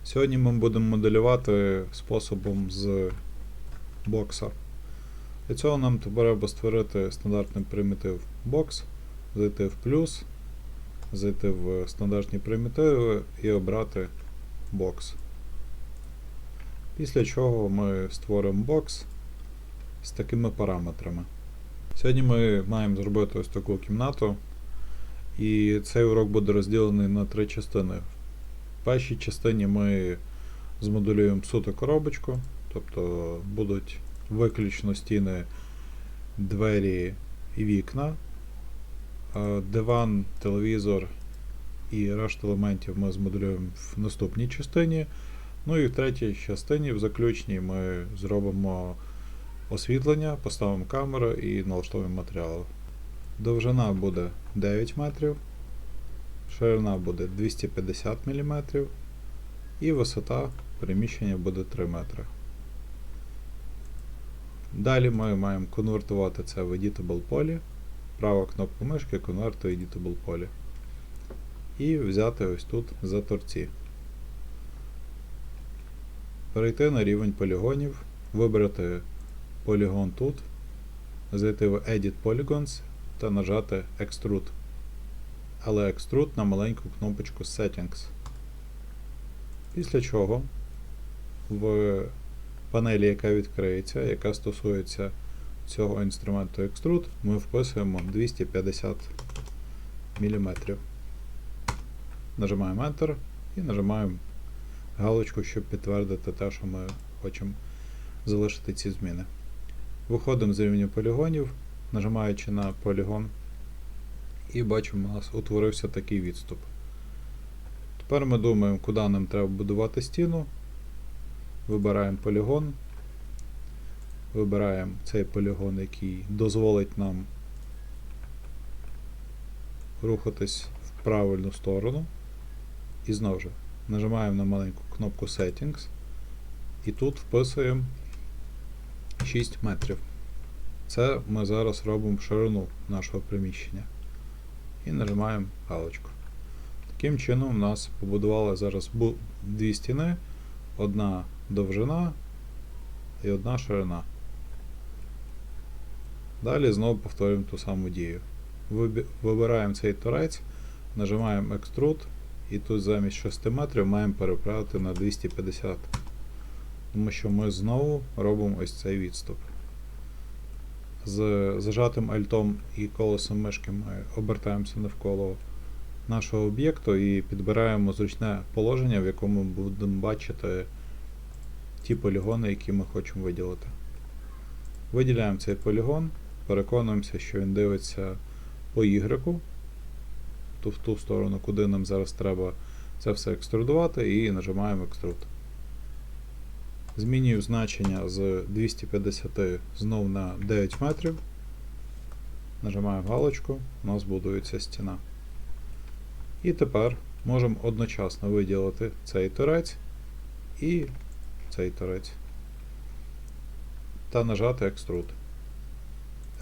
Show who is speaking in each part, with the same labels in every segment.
Speaker 1: Сьогодні ми будемо моделювати способом з бокса. Для цього нам треба створити стандартний примітив box, зайти в плюс, зайти в стандартні примітиви і обрати box. Після чого ми створимо бокс з такими параметрами. Сьогодні ми маємо зробити ось таку кімнату, і цей урок буде розділений на 3 частини. В першій частині ми змоделюємо суто коробочку, тобто будуть виключно стіни, двері і вікна. Диван, телевізор і решту елементів ми змоделюємо в наступній частині. Ну і в третій частині, в заключній, ми зробимо освітлення, поставимо камеру і налаштуємо матеріали. Довжина буде 9 метрів, ширина буде 250 мм і висота приміщення буде 3 метри. Далі ми маємо конвертувати це в Editable Poly. Права кнопка мишки Convert to Editable Poly. І взяти ось тут за торці. Перейти на рівень полігонів, вибрати полігон тут, зайти в Edit Polygons та нажати Extrude. Але Extrude на маленьку кнопочку Settings. Після чого в панелі, яка відкриється, яка стосується цього інструменту Extrude, ми вписуємо 250 мм. Нажимаємо Enter і нажимаємо галочку, щоб підтвердити те, що ми хочемо залишити ці зміни. Виходимо з рівня полігонів, нажимаючи на полігон, і бачимо, у нас утворився такий відступ. Тепер ми думаємо, куди нам треба будувати стіну. Вибираємо полігон, вибираємо цей полігон, який дозволить нам рухатись в правильну сторону. І знову ж нажимаємо на маленьку кнопку Settings і тут вписуємо 6 метрів. Це ми зараз робимо ширину нашого приміщення. І нажимаємо галочку. Таким чином у нас побудували зараз дві стіни, одна довжина і одна ширина. Далі знову повторюємо ту саму дію. Вибираємо цей торець, нажимаємо Extrude і тут замість 6 метрів маємо переправити на 250. Тому що ми знову робимо ось цей відступ. З зажатим альтом і колесом мишки ми обертаємося навколо нашого об'єкту і підбираємо зручне положення, в якому будемо бачити ті полігони, які ми хочемо виділити. Виділяємо цей полігон, переконуємося, що він дивиться по Y, в ту сторону, куди нам зараз треба це все екструдувати, і нажимаємо Extrude. Змінюю значення з 250 знову на 9 метрів. Нажимаємо галочку, у нас будується стіна. І тепер можемо одночасно виділити цей торець і цей торець. Та нажати Extrude.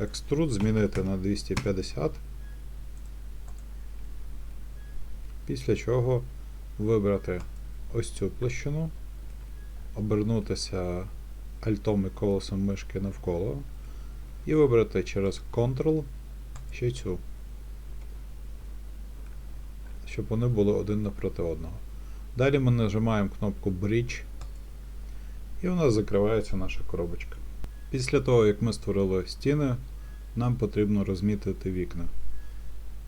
Speaker 1: Extrude змінити на 250. Після чого вибрати ось цю площину, обернутися альтом і колесом мишки навколо і вибрати через Ctrl ще цю, щоб вони були один напроти одного. Далі ми нажимаємо кнопку Bridge і у нас закривається наша коробочка. Після того, як ми створили стіни, нам потрібно розмітити вікна.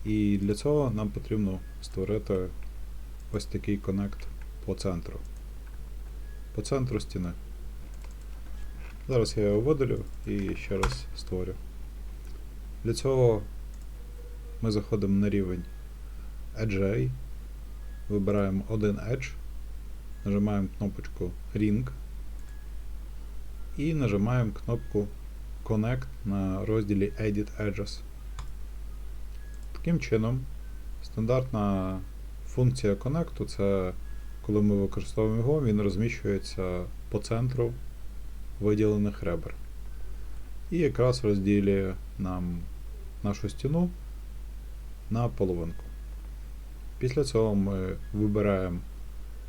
Speaker 1: І для цього нам потрібно створити ось такий коннект по центру. По центру стіни. Зараз я його видалю і ще раз створю. Для цього ми заходимо на рівень Edge, вибираємо один Edge, нажимаємо кнопочку Ring і нажимаємо кнопку Connect на розділі Edit Edges. Таким чином, стандартна функція Connect, це коли ми використовуємо його, він розміщується по центру виділених ребер. І якраз розділює нам нашу стіну на половинку. Після цього ми вибираємо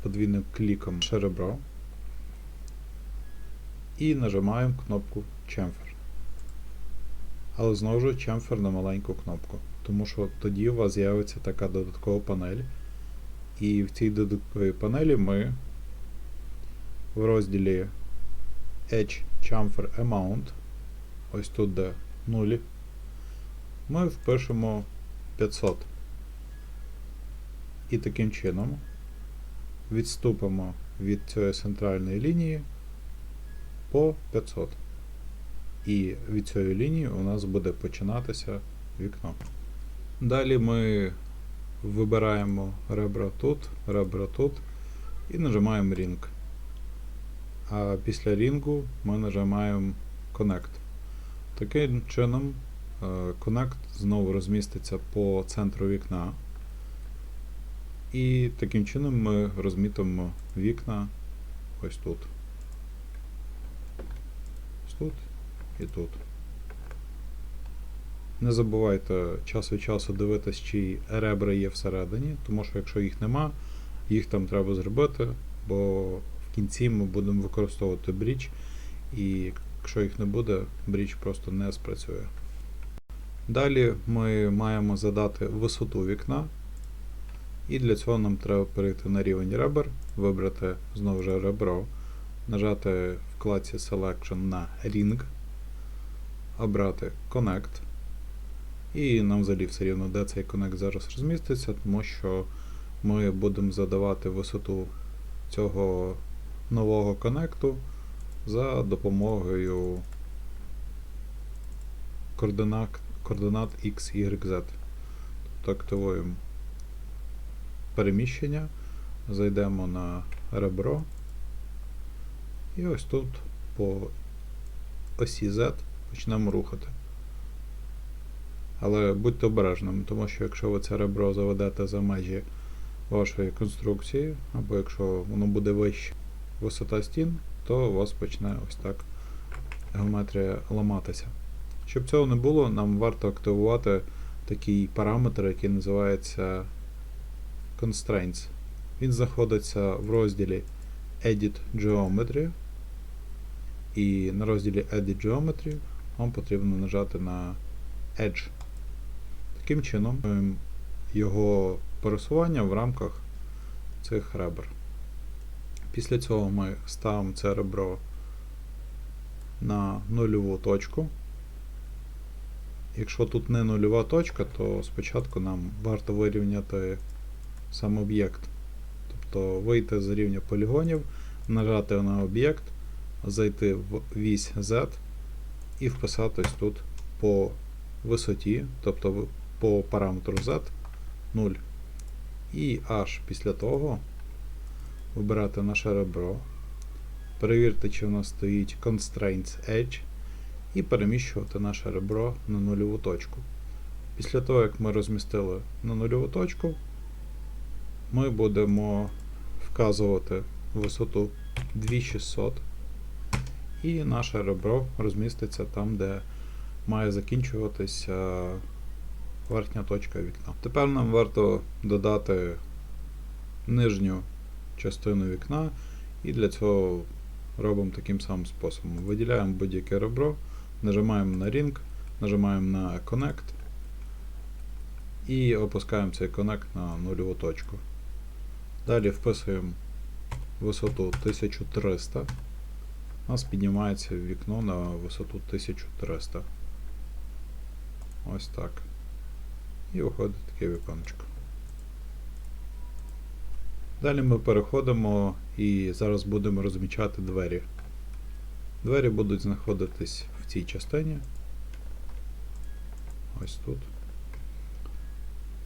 Speaker 1: подвійним кліком наше ребро і нажимаємо кнопку Chamfer. Але знову ж Chamfer на маленьку кнопку, тому що тоді у вас з'явиться така додаткова панель. І в цій додатковій панелі ми в розділі Edge Chamfer Amount, ось тут де 0, ми впишемо 500. І таким чином відступимо від цієї центральної лінії по 500. І від цієї лінії у нас буде починатися вікно. Далі ми вибираємо ребра тут і нажимаємо Ring. А після рінгу ми нажимаємо Connect. Таким чином Connect знову розміститься по центру вікна. І таким чином ми розмітимо вікна ось тут. Ось тут і тут. Не забувайте час від часу дивитись, чи ребра є всередині, тому що якщо їх нема, їх там треба зробити, бо в кінці ми будемо використовувати брідж, і якщо їх не буде, брідж просто не спрацює. Далі ми маємо задати висоту вікна, і для цього нам треба перейти на рівень ребер, вибрати знову ж ребро, нажати в вкладці Selection на Ring, обрати Connect. І нам взагалі все рівно, де цей Connect зараз розміститься, тому що ми будемо задавати висоту цього нового коннекту за допомогою координат X, Y, Z. Тобто активуємо переміщення, зайдемо на ребро і ось тут по осі Z почнемо рухати. Але будьте обережними, тому що якщо ви це ребро заведете за межі вашої конструкції, або якщо воно буде вище висота стін, то у вас почне ось так геометрія ламатися. Щоб цього не було, нам варто активувати такий параметр, який називається Constraints. Він знаходиться в розділі Edit Geometry, і на розділі Edit Geometry вам потрібно нажати на Edge. Таким чином, його пересування в рамках цих ребер. Після цього ми ставимо це ребро на нульову точку. Якщо тут не нульова точка, то спочатку нам варто вирівняти сам об'єкт. Тобто вийти з рівня полігонів, нажати на об'єкт, зайти в вісь Z і вписатись тут по висоті, тобто по параметру Z 0. І аж після того вибирати наше ребро, перевірте, чи в нас стоїть Constraints Edge, і переміщувати наше ребро на нульову точку. Після того, як ми розмістили на нульову точку, ми будемо вказувати висоту 2600, і наше ребро розміститься там, де має закінчуватися верхня точка вікна. Тепер нам варто додати нижню частину вікна, і для цього робимо таким самим способом. Виділяємо будь-яке ребро, нажимаємо на Ring, нажимаємо на Connect і опускаємо цей Connect на нульову точку. Далі вписуємо висоту 1300. У нас піднімається вікно на висоту 1300. Ось так. І виходить таке віконечко. Далі ми переходимо і зараз будемо розмічати двері. Двері будуть знаходитись в цій частині. Ось тут.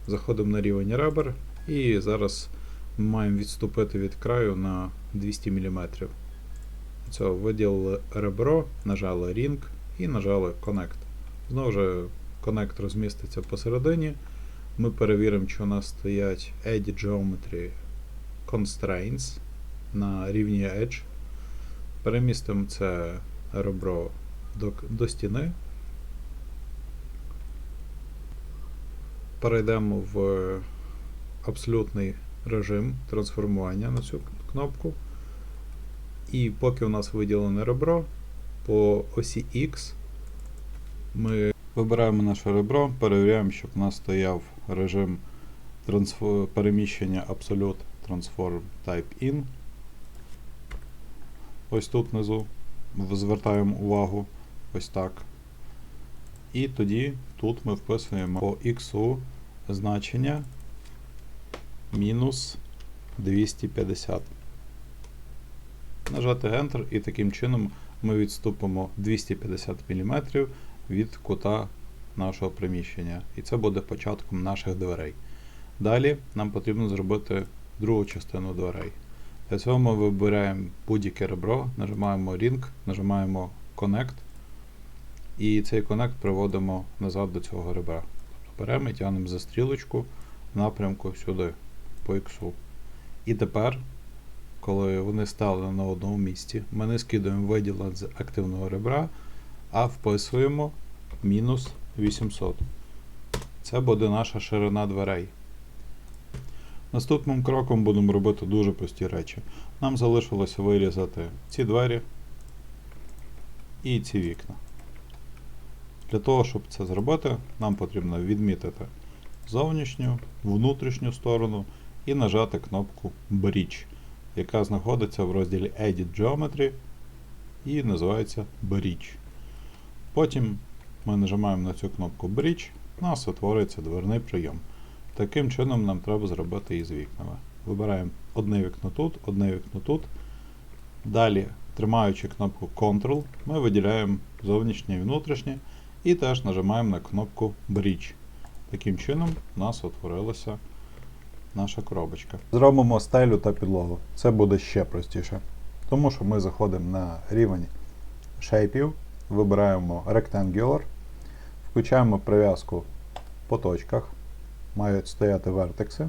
Speaker 1: Заходимо на рівень ребер і зараз ми маємо відступити від краю на 200 мм. Це виділили ребро, нажали Ring і нажали Connect. Знову ж Connect розміститься посередині. Ми перевіримо, чи у нас стоять Edit Geometry Constraints на рівні Edge. Перемістимо це ребро до стіни. Перейдемо в абсолютний режим трансформування на цю кнопку. І поки у нас виділене ребро, по осі X ми вибираємо наше ребро, перевіряємо, щоб у нас стояв режим переміщення Absolute Transform Type In. Ось тут внизу звертаємо увагу ось так. І тоді тут ми вписуємо по X значення мінус 250. Нажати Enter, і таким чином ми відступимо 250 мм від кута нашого приміщення. І це буде початком наших дверей. Далі нам потрібно зробити другу частину дверей. Для цього ми вибираємо будь-яке ребро, нажимаємо Ring, нажимаємо Connect, і цей Connect приводимо назад до цього ребра. Тобто беремо і тягнемо за стрілочку в напрямку сюди, по X. І тепер, коли вони стали на одному місці, ми не скидуємо виділ з активного ребра, а вписуємо мінус 800. Це буде наша ширина дверей. Наступним кроком будемо робити дуже прості речі. Нам залишилося вирізати ці двері і ці вікна. Для того, щоб це зробити, нам потрібно відмітити зовнішню, внутрішню сторону і нажати кнопку Bridge, яка знаходиться в розділі Edit Geometry і називається Bridge. Потім ми нажимаємо на цю кнопку Bridge, у нас утворюється дверний прийом. Таким чином нам треба зробити і з вікнами. Вибираємо одне вікно тут, одне вікно тут. Далі, тримаючи кнопку Ctrl, ми виділяємо зовнішнє і внутрішнє і теж нажимаємо на кнопку Bridge. Таким чином у нас утворилася наша коробочка. Зробимо стелю та підлогу. Це буде ще простіше. Тому що ми заходимо на рівень шейпів, вибираємо Rectangular, включаємо прив'язку по точках. Мають стояти вертекси,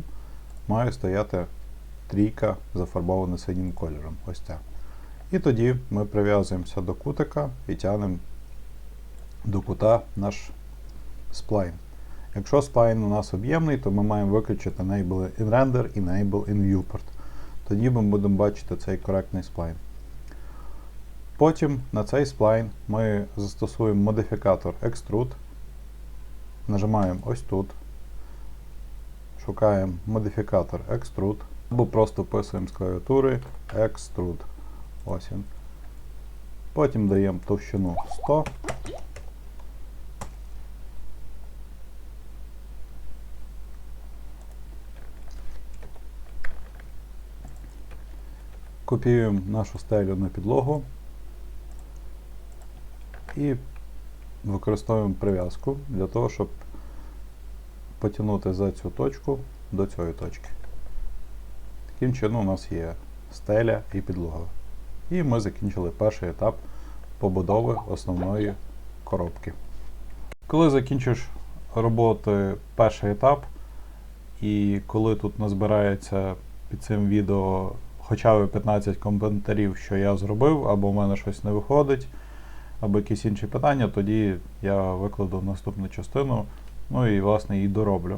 Speaker 1: має стояти трійка, зафарбована синім кольором. Ось ця. І тоді ми прив'язуємося до кутика і тягнемо до кута наш сплайн. Якщо сплайн у нас об'ємний, то ми маємо виключити Enable in Render і Enable in Viewport. Тоді ми будемо бачити цей коректний сплайн. Потім на цей сплайн ми застосуємо модифікатор Extrude. Нажимаємо ось тут. Шукаємо модифікатор Extrude, або просто вписуємо з клавіатури Extrude. Ось він. Потім даємо товщину 100. Копіюємо нашу стелю на підлогу і використовуємо прив'язку для того, щоб потягнути за цю точку до цієї точки. Таким чином у нас є стеля і підлога. І ми закінчили перший етап побудови основної коробки. Коли закінчиш роботи перший етап, і коли тут назбирається під цим відео хоча б 15 коментарів, що я зробив, або в мене щось не виходить, або якісь інші питання, тоді я викладу наступну частину, ну і власне її дороблю.